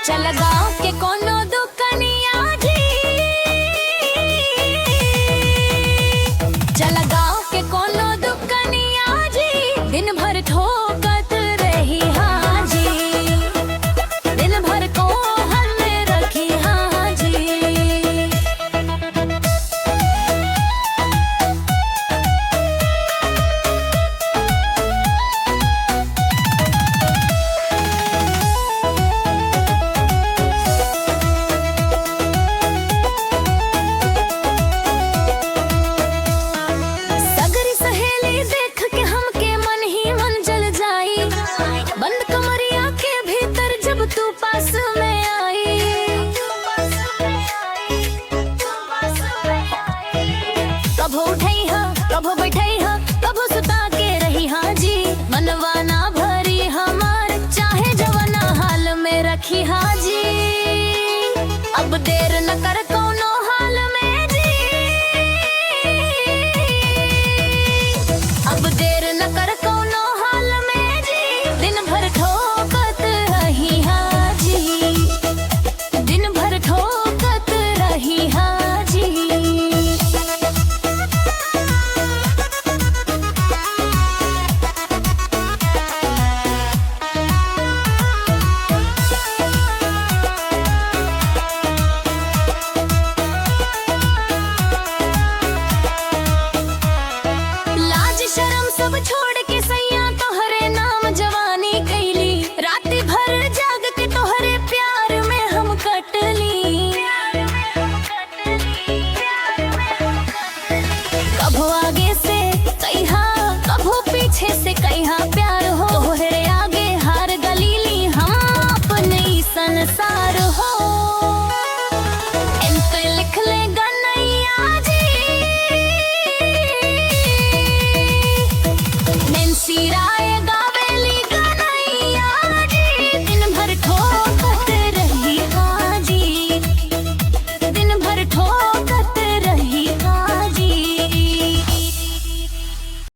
चल गाँव के कोनो दुकनिया जी, चल गाँव के कोनो दुकनिया जी, दिन भर ठोकत रही हाजी, दिन भर को हल में रखी हाजी। तू पास में आई, कभो उठई हा कभो बैठई हा कभो सुता के रही हाँ जी, मनवा ना भरी हमार चाहे जवाना हाल में रखी हाँ जी। अब देर न कर कोनो हाल में जी, अब देर न कर कोनो हाल में जी, दिन भर ठोकत रही हाँ जी, दिन भर ठोकत रही हाँ जी। लाज शर्म सब छोड़ के सैया तोहरे नाम जवानी कैली, राती भर जाग के तोहरे प्यार में हम कटली। कभो आगे से कहिया कभो पीछे से कहिया प्यार हो, तोहरे आगे हार गलीली हम अपने संसार हो।